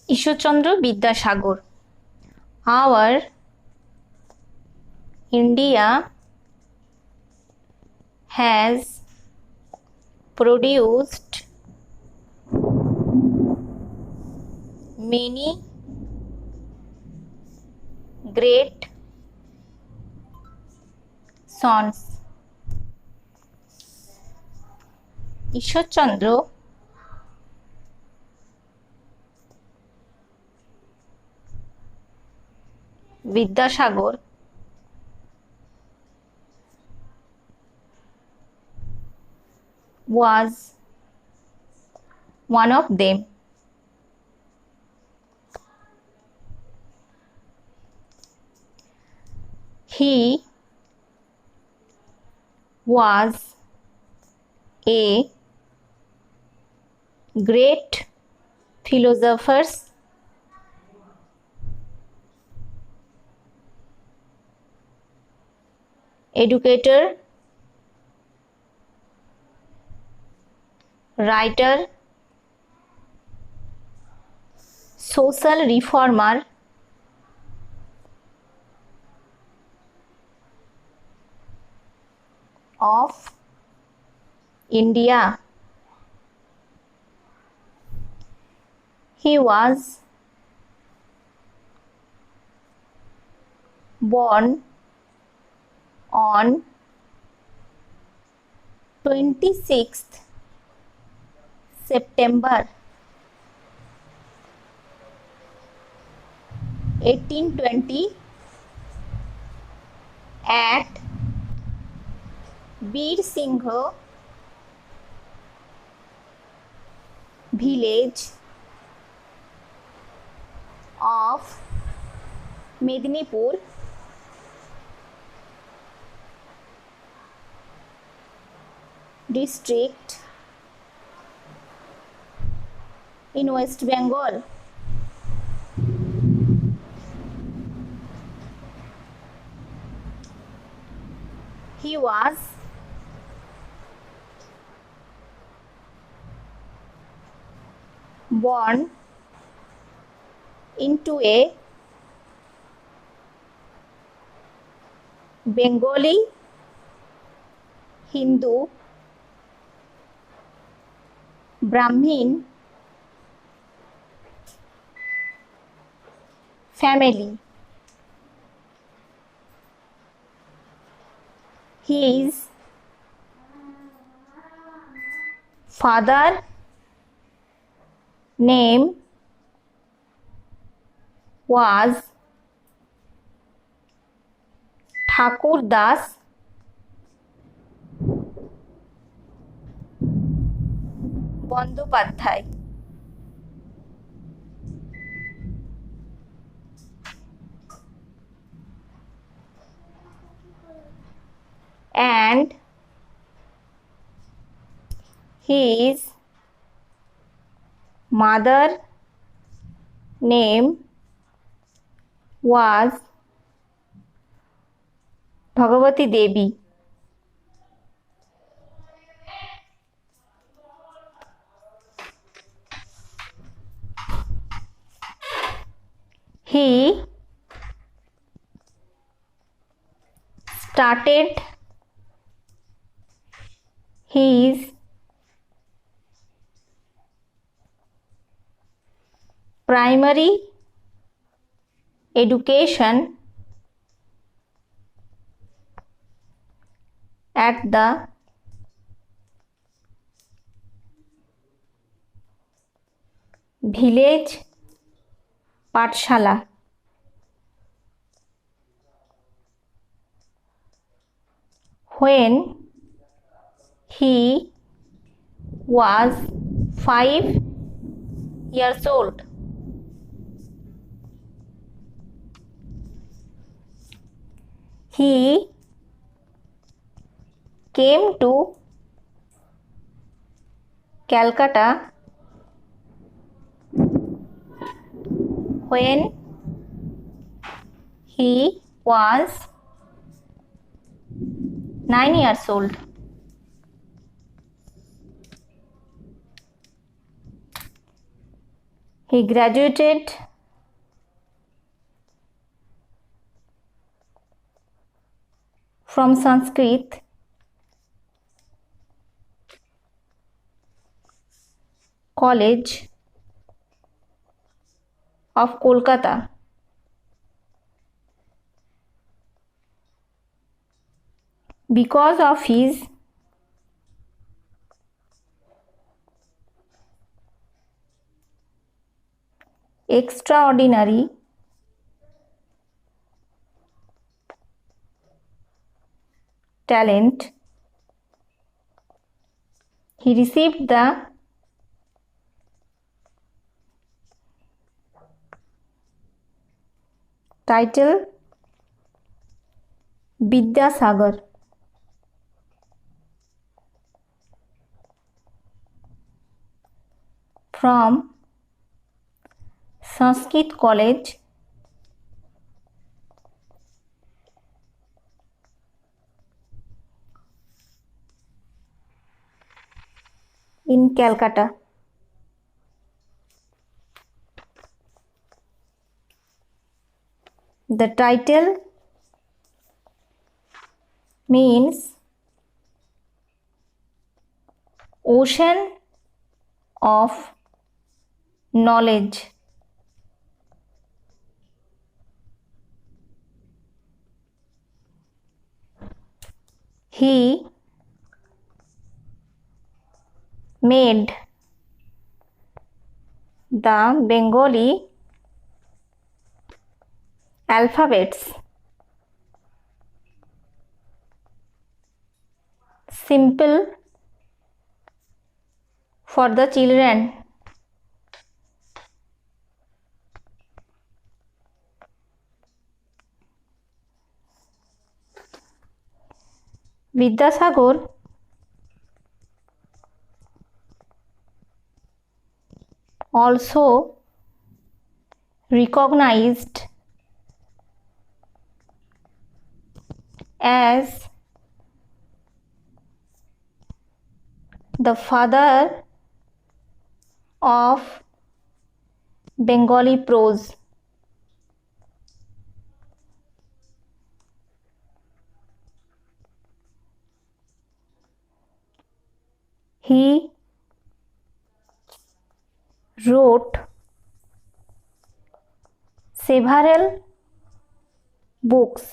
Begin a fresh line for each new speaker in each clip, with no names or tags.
Ishwarchandra Vidyasagar. Our India has produced many great sons. Ishwarchandra Vidyasagar was one of them. He was a great philosopher, educator, writer, social reformer, of India. He was born on 26th September 1820 at Bir Singh village of Medinipur district in West Bengal. He was born into a Bengali Hindu Brahmin family. His father name was Thakur Das Bandyopadhyay. And his mother name was Bhagavati Devi. He started his primary education at the village Pathshala. When he was 5 years old, he came to Calcutta when he was 9 years old. He graduated from Sanskrit College of Kolkata. Because of his extraordinary talent, he received the title Vidyasagar from Sanskrit College in Calcutta. The title means ocean of knowledge. He made the Bengali alphabets simple for the children. Vidyasagar also recognized as the father of Bengali prose. He wrote several books.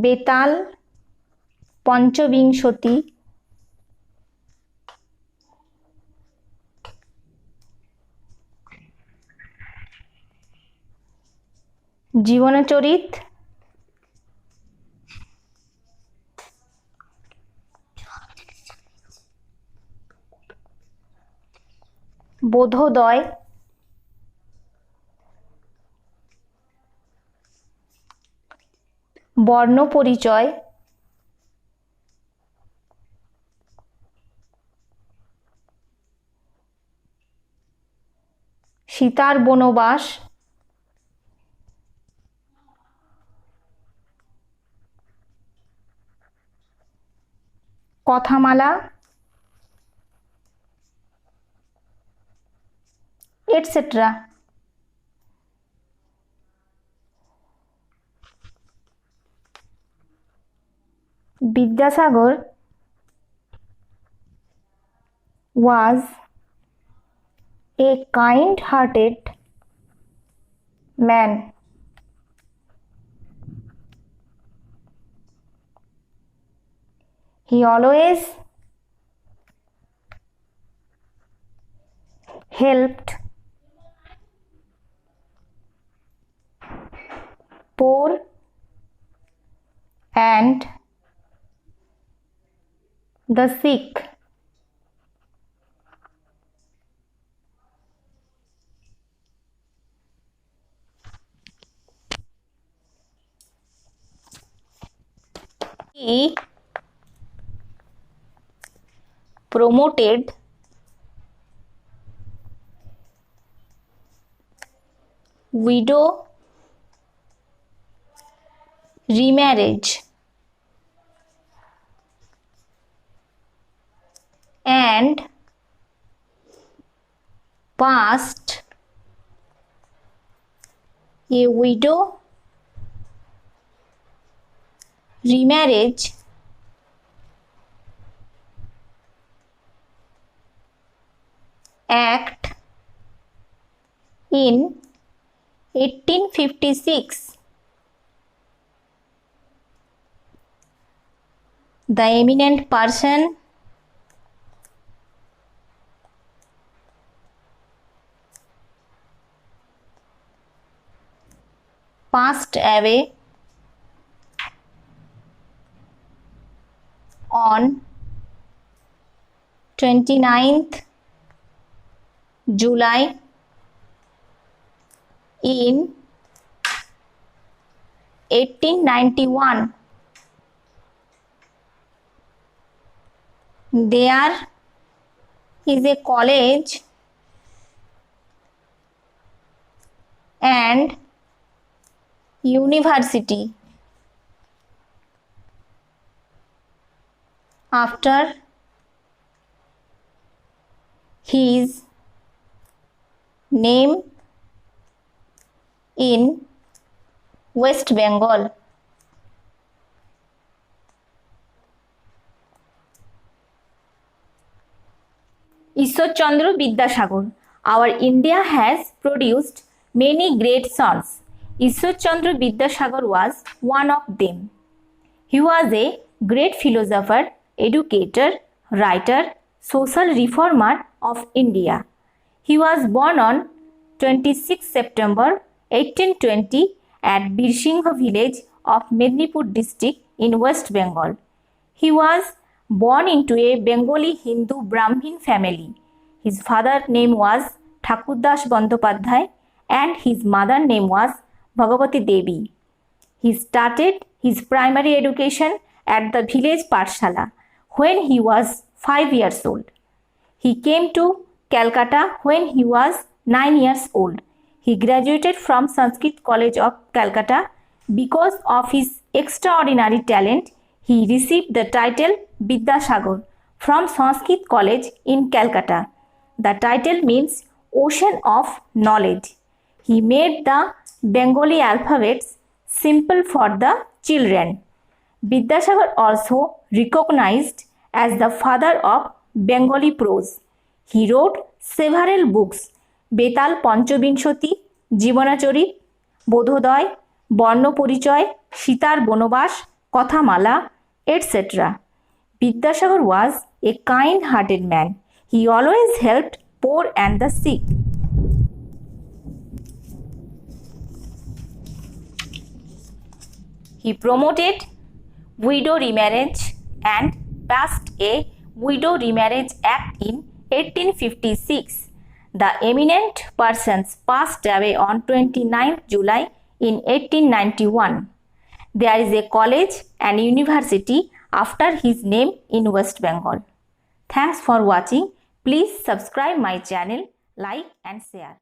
Betal Panchabingshati, জীবনচরিত, বোধোদয়, বর্ণপরিচয়, সীতার বনবাস, কথামালা, etc. Vidyasagar was a kind-hearted man. He always helped poor and the sick. He promoted widow remarriage and passed a widow remarriage act in 1856. The eminent person passed away on 29th July in 1891. There is a college and university. After his name in West Bengal. Ishwarchandra Vidyasagar. Our India has produced many great sons. Ishwarchandra Vidyasagar was one of them. He was a great philosopher, educator, writer, social reformer of India. He was born on 26 September 1820 at Birsingha village of Mednipur district in West Bengal. He was born into a Bengali Hindu Brahmin family. His father's name was Thakurdas Bandyopadhyay and his mother's name was Bhagavati Devi. He started his primary education at the village Pathshala when he was 5 years old. He came to Calcutta when he was 9 years old. He graduated from Sanskrit College of Calcutta. Because of his extraordinary talent, he received the title Vidyasagar from Sanskrit College in Calcutta. The title means Ocean of Knowledge. He made the Bengali alphabets simple for the children. Vidyasagar also recognized as the father of Bengali prose. He wrote several books: Betal Panchabingshati, জীবনাচরিত, বোধোদয়, বর্ণপরিচয়, সীতার বনবাস, কথামালা, etc. Vidyasagar was a kind-hearted man. He always helped poor and the sick. He promoted widow remarriage and passed a Widow Remarriage Act in 1856. The eminent persons passed away on 29th July in 1891. There is a college and university after his name in West Bengal. Thanks for watching. Please subscribe my channel, like and share.